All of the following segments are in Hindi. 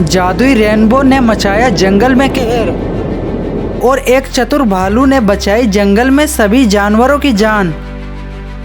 जादुई रेनबो ने मचाया जंगल में कहर और एक चतुर भालू ने बचाई जंगल में सभी जानवरों की जान।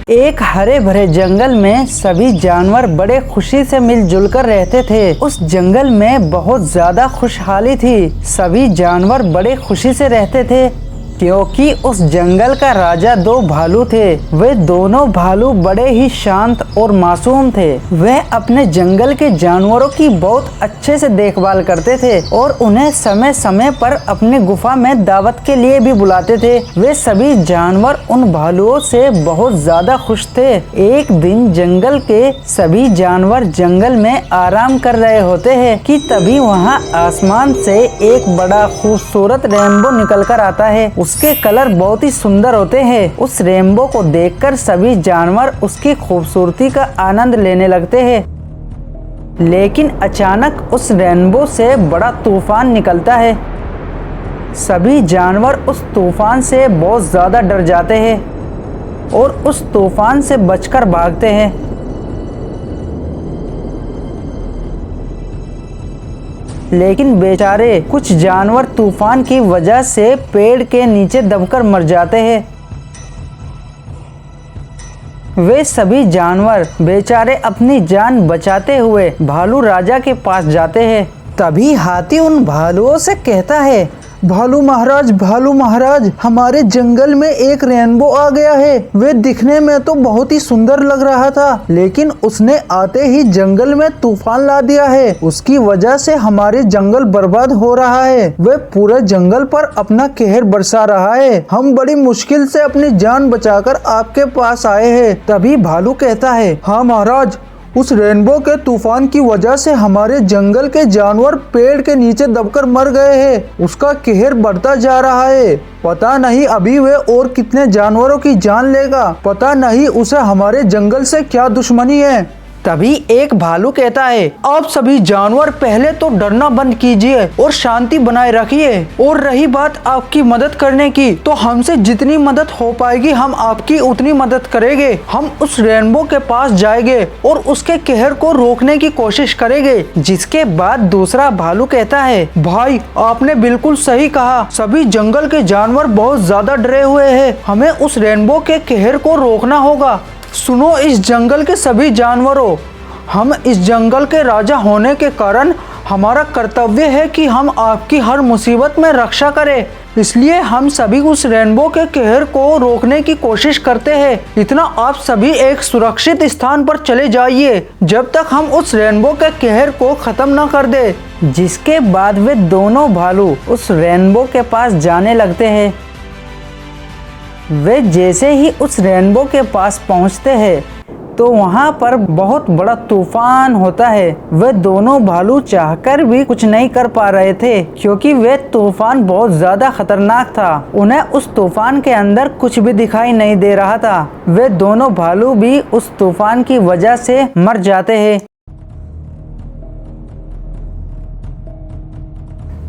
एक हरे भरे जंगल में सभी जानवर बड़े खुशी से मिलजुल कर रहते थे। उस जंगल में बहुत ज्यादा खुशहाली थी। सभी जानवर बड़े खुशी से रहते थे क्योंकि उस जंगल का राजा दो भालू थे। वे दोनों भालू बड़े ही शांत और मासूम थे। वह अपने जंगल के जानवरों की बहुत अच्छे से देखभाल करते थे और उन्हें समय समय पर अपनी गुफा में दावत के लिए भी बुलाते थे। वे सभी जानवर उन भालुओं से बहुत ज्यादा खुश थे। एक दिन जंगल के सभी जानवर जंगल में आराम कर रहे होते हैं कि तभी वहाँ आसमान से एक बड़ा खूबसूरत रेनबो निकल कर आता है। उसके कलर बहुत ही सुंदर होते हैं। उस रेनबो को देखकर सभी जानवर उसकी खूबसूरती का आनंद लेने लगते हैं। लेकिन अचानक उस रेनबो से बड़ा तूफान निकलता है। सभी जानवर उस तूफान से बहुत ज्यादा डर जाते हैं और उस तूफान से बचकर भागते हैं। लेकिन बेचारे कुछ जानवर तूफान की वजह से पेड़ के नीचे दबकर मर जाते हैं। वे सभी जानवर बेचारे अपनी जान बचाते हुए भालू राजा के पास जाते हैं। तभी हाथी उन भालुओं से कहता है, भालू महाराज, हमारे जंगल में एक रेनबो आ गया है। वे दिखने में तो बहुत ही सुंदर लग रहा था, लेकिन उसने आते ही जंगल में तूफान ला दिया है। उसकी वजह से हमारे जंगल बर्बाद हो रहा है। वह पूरे जंगल पर अपना कहर बरसा रहा है। हम बड़ी मुश्किल से अपनी जान बचाकर आपके पास आए हैं। तभी भालू कहता है, हाँ महाराज, उस रेनबो के तूफान की वजह से हमारे जंगल के जानवर पेड़ के नीचे दबकर मर गए हैं। उसका कहर बढ़ता जा रहा है। पता नहीं अभी वह और कितने जानवरों की जान लेगा। पता नहीं उसे हमारे जंगल से क्या दुश्मनी है। तभी एक भालू कहता है, आप सभी जानवर पहले तो डरना बंद कीजिए और शांति बनाए रखिए। और रही बात आपकी मदद करने की, तो हमसे जितनी मदद हो पाएगी हम आपकी उतनी मदद करेंगे। हम उस रेनबो के पास जाएंगे और उसके कहर को रोकने की कोशिश करेंगे। जिसके बाद दूसरा भालू कहता है, भाई आपने बिल्कुल सही कहा। सभी जंगल के जानवर बहुत ज्यादा डरे हुए हैं। हमें उस रेनबो के कहर को रोकना होगा। सुनो इस जंगल के सभी जानवरों, हम इस जंगल के राजा होने के कारण हमारा कर्तव्य है कि हम आपकी हर मुसीबत में रक्षा करें। इसलिए हम सभी उस रेनबो के कहर को रोकने की कोशिश करते हैं। इतना आप सभी एक सुरक्षित स्थान पर चले जाइए जब तक हम उस रेनबो के कहर को खत्म न कर दे। जिसके बाद वे दोनों भालू उस रेनबो के पास जाने लगते हैं। वे जैसे ही उस रेनबो के पास पहुंचते हैं तो वहां पर बहुत बड़ा तूफान होता है। वे दोनों भालू चाहकर भी कुछ नहीं कर पा रहे थे क्योंकि वे तूफान बहुत ज्यादा खतरनाक था। उन्हें उस तूफान के अंदर कुछ भी दिखाई नहीं दे रहा था। वे दोनों भालू भी उस तूफान की वजह से मर जाते हैं।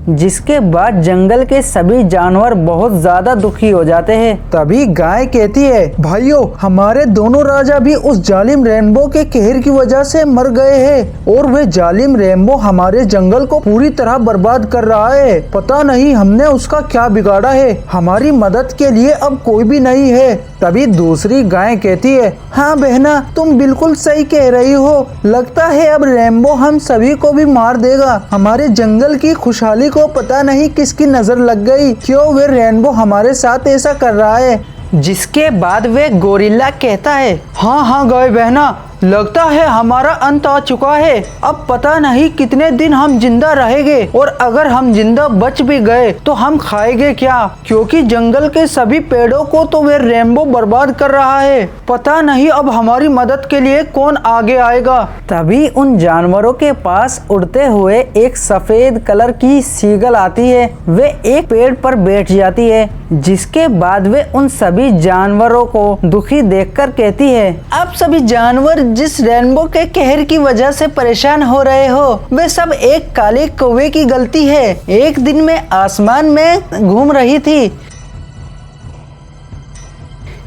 जिसके बाद जंगल के सभी जानवर बहुत ज्यादा दुखी हो जाते हैं। तभी गाय कहती है, भाइयों हमारे दोनों राजा भी उस जालिम रेनबो के कहर की वजह से मर गए हैं और वे जालिम रेनबो हमारे जंगल को पूरी तरह बर्बाद कर रहा है। पता नहीं हमने उसका क्या बिगाड़ा है। हमारी मदद के लिए अब कोई भी नहीं है। तभी दूसरी गाय कहती है, हाँ बहना तुम बिल्कुल सही कह रही हो। लगता है अब रेनबो हम सभी को भी मार देगा। हमारे जंगल की खुशहाली को पता नहीं किसकी नजर लग गई। क्यों वे रेनबो हमारे साथ ऐसा कर रहा है। जिसके बाद वे गोरिल्ला कहता है, हाँ गाय बहना, लगता है हमारा अंत आ चुका है। अब पता नहीं कितने दिन हम जिंदा रहेंगे और अगर हम जिंदा बच भी गए तो हम खाएंगे क्या, क्योंकि जंगल के सभी पेड़ों को तो वे रेनबो बर्बाद कर रहा है। पता नहीं अब हमारी मदद के लिए कौन आगे आएगा। तभी उन जानवरों के पास उड़ते हुए एक सफेद कलर की सीगल आती है। वे एक पेड़ पर बैठ जाती है। जिसके बाद वे उन सभी जानवरों को दुखी देखकर कहती है, आप सभी जानवर जिस रेनबो के कहर की वजह से परेशान हो रहे हो, वे सब एक काले कौवे की गलती है। एक दिन मैं आसमान में घूम रही थी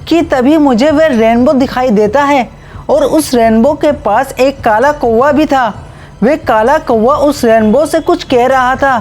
कि तभी मुझे वह रेनबो दिखाई देता है और उस रेनबो के पास एक काला कौवा भी था। वे काला कौवा उस रेनबो से कुछ कह रहा था।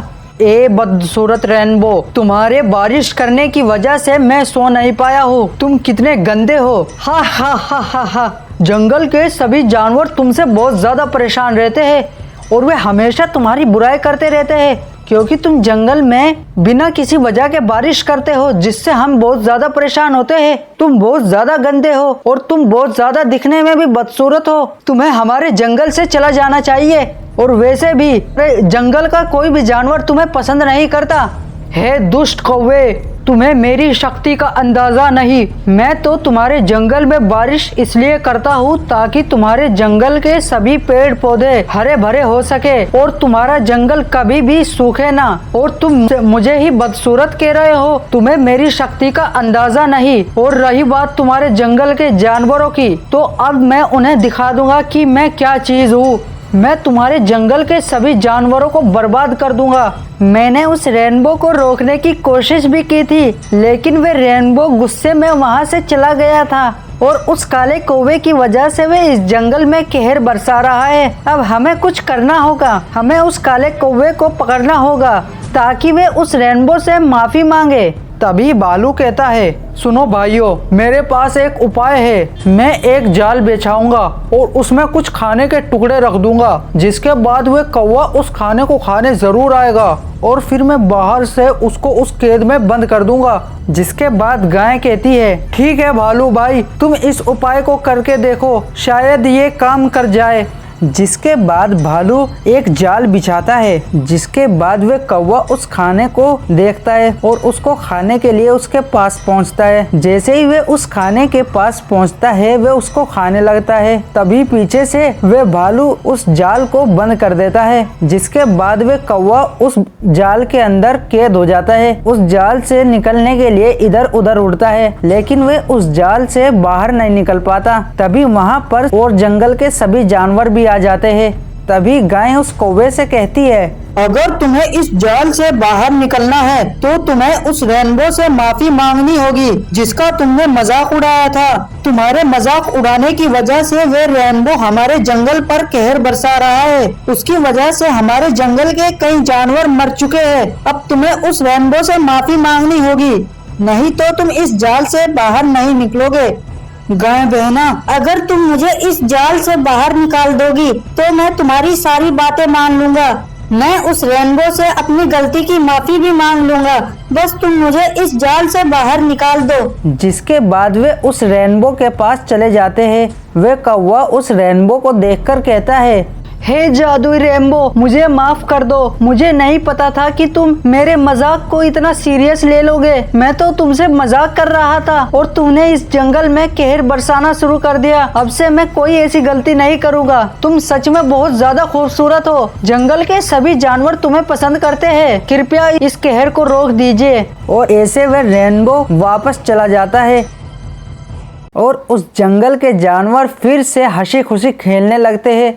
ए बदसूरत रेनबो, तुम्हारे बारिश करने की वजह से मैं सो नहीं पाया हूँ। तुम कितने गंदे हो। हा हा हा हा हा। जंगल के सभी जानवर तुमसे बहुत ज्यादा परेशान रहते हैं और वे हमेशा तुम्हारी बुराई करते रहते हैं, क्योंकि तुम जंगल में बिना किसी वजह के बारिश करते हो, जिससे हम बहुत ज्यादा परेशान होते हैं। तुम बहुत ज्यादा गंदे हो और तुम बहुत ज्यादा दिखने में भी बदसूरत हो। तुम्हें हमारे जंगल से चला जाना चाहिए। और वैसे भी जंगल का कोई भी जानवर तुम्हें पसंद नहीं करता। हे दुष्ट कौवे, तुम्हें मेरी शक्ति का अंदाजा नहीं। मैं तो तुम्हारे जंगल में बारिश इसलिए करता हूँ ताकि तुम्हारे जंगल के सभी पेड़ पौधे हरे भरे हो सके और तुम्हारा जंगल कभी भी सूखे ना। और तुम मुझे ही बदसूरत कह रहे हो। तुम्हें मेरी शक्ति का अंदाजा नहीं। और रही बात तुम्हारे जंगल के जानवरों की, तो अब मैं उन्हें दिखा दूंगा कि मैं क्या चीज हूँ। मैं तुम्हारे जंगल के सभी जानवरों को बर्बाद कर दूंगा। मैंने उस रेनबो को रोकने की कोशिश भी की थी, लेकिन वे रेनबो गुस्से में वहां से चला गया था और उस काले कौवे की वजह से वे इस जंगल में कहर बरसा रहा है। अब हमें कुछ करना होगा। हमें उस काले कौवे को पकड़ना होगा ताकि वे उस रेनबो से माफी मांगे। तभी भालू कहता है, सुनो भाइयों, मेरे पास एक उपाय है। मैं एक जाल बिछाऊंगा और उसमें कुछ खाने के टुकड़े रख दूंगा, जिसके बाद वह कौवा उस खाने को खाने जरूर आएगा और फिर मैं बाहर से उसको उस कैद में बंद कर दूंगा। जिसके बाद गाय कहती है, ठीक है भालू भाई, तुम इस उपाय को करके देखो, शायद ये काम कर जाए। जिसके बाद भालू एक जाल बिछाता है, जिसके बाद वे कौवा उस खाने को देखता है और उसको खाने के लिए उसके पास पहुंचता है। जैसे ही वे उस खाने के पास पहुंचता है, वे उसको खाने लगता है। तभी पीछे से वे भालू उस जाल को बंद कर देता है, जिसके बाद वे कौवा उस जाल के अंदर कैद हो जाता है। उस जाल से निकलने के लिए इधर उधर उड़ता है, लेकिन वे उस जाल से बाहर नहीं निकल पाता। तभी वहाँ पर और जंगल के सभी जानवर भी आ जाते हैं। तभी गाय उस कौवे से कहती है, अगर तुम्हें इस जाल से बाहर निकलना है तो तुम्हें उस रेनबो से माफी मांगनी होगी, जिसका तुमने मजाक उड़ाया था। तुम्हारे मजाक उड़ाने की वजह से वे रेनबो हमारे जंगल पर कहर बरसा रहा है। उसकी वजह से हमारे जंगल के कई जानवर मर चुके हैं। अब तुम्हें उस रेनबो से माफी मांगनी होगी, नहीं तो तुम इस जाल से बाहर नहीं निकलोगे। गाय बहना, अगर तुम मुझे इस जाल से बाहर निकाल दोगी तो मैं तुम्हारी सारी बातें मान लूंगा। मैं उस रेनबो से अपनी गलती की माफी भी मांग लूंगा। बस तुम मुझे इस जाल से बाहर निकाल दो। जिसके बाद वे उस रेनबो के पास चले जाते हैं। वे कौवा उस रेनबो को देखकर कहता है, हे जादुई रेनबो, मुझे माफ कर दो। मुझे नहीं पता था कि तुम मेरे मजाक को इतना सीरियस ले लोगे। मैं तो तुमसे मजाक कर रहा था और तुमने इस जंगल में कहर बरसाना शुरू कर दिया। अब से मैं कोई ऐसी गलती नहीं करूँगा। तुम सच में बहुत ज्यादा खूबसूरत हो। जंगल के सभी जानवर तुम्हें पसंद करते हैं। कृपया इस कहर को रोक दीजिए। और ऐसे वह रेनबो वापस चला जाता है और उस जंगल के जानवर फिर से हंसी खुशी खेलने लगते हैं।